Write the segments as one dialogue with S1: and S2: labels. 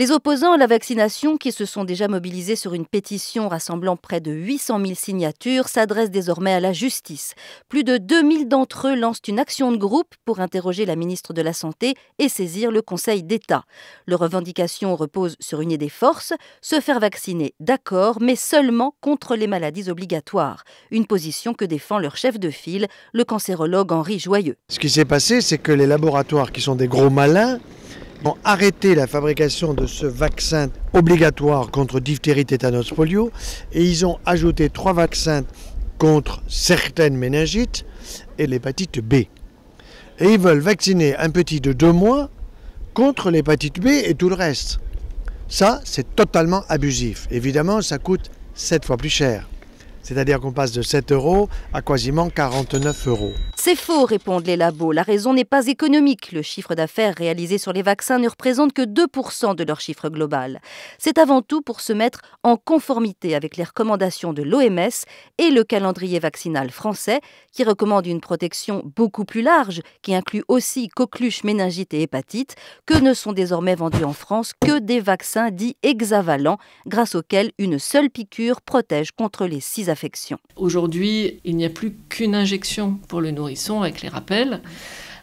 S1: Les opposants à la vaccination, qui se sont déjà mobilisés sur une pétition rassemblant près de 800 000 signatures, s'adressent désormais à la justice. Plus de 2000 d'entre eux lancent une action de groupe pour interroger la ministre de la Santé et saisir le Conseil d'État. Leurs revendications reposent sur une idée force, se faire vacciner, d'accord, mais seulement contre les maladies obligatoires. Une position que défend leur chef de file, le cancérologue Henri Joyeux.
S2: Ce qui s'est passé, c'est que les laboratoires, qui sont des gros malins, ont arrêté la fabrication de ce vaccin obligatoire contre diphtérie, tétanos, polio, et ils ont ajouté 3 vaccins contre certaines méningites et l'hépatite B. Et ils veulent vacciner un petit de 2 mois contre l'hépatite B et tout le reste. Ça, c'est totalement abusif. Évidemment, ça coûte 7 fois plus cher. C'est-à-dire qu'on passe de 7 € à quasiment 49 €.
S1: C'est faux, répondent les labos. La raison n'est pas économique. Le chiffre d'affaires réalisé sur les vaccins ne représente que 2% de leur chiffre global. C'est avant tout pour se mettre en conformité avec les recommandations de l'OMS et le calendrier vaccinal français, qui recommande une protection beaucoup plus large, qui inclut aussi coqueluche, méningite et hépatite, que ne sont désormais vendus en France que des vaccins dits hexavalents, grâce auxquels une seule piqûre protège contre les 6 affections.
S3: Aujourd'hui, il n'y a plus qu'une injection pour le nourrisson avec les rappels,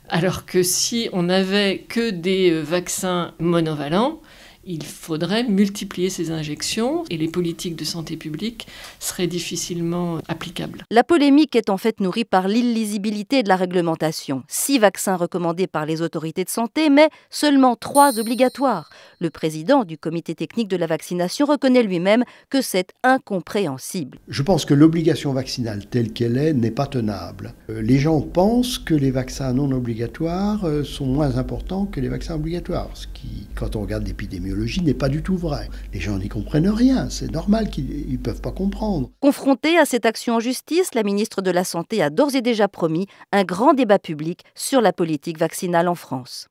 S3: alors que si on n'avait que des vaccins monovalents, il faudrait multiplier ces injections et les politiques de santé publique seraient difficilement applicables.
S1: La polémique est en fait nourrie par l'illisibilité de la réglementation. 6 vaccins recommandés par les autorités de santé, mais seulement 3 obligatoires. Le président du comité technique de la vaccination reconnaît lui-même que c'est incompréhensible.
S4: Je pense que l'obligation vaccinale telle qu'elle est n'est pas tenable. Les gens pensent que les vaccins non obligatoires sont moins importants que les vaccins obligatoires, ce qui, quand on regarde l'épidémiologie, n'est pas du tout vrai. Les gens n'y comprennent rien, c'est normal qu'ils ne peuvent pas comprendre.
S1: Confrontée à cette action en justice, la ministre de la Santé a d'ores et déjà promis un grand débat public sur la politique vaccinale en France.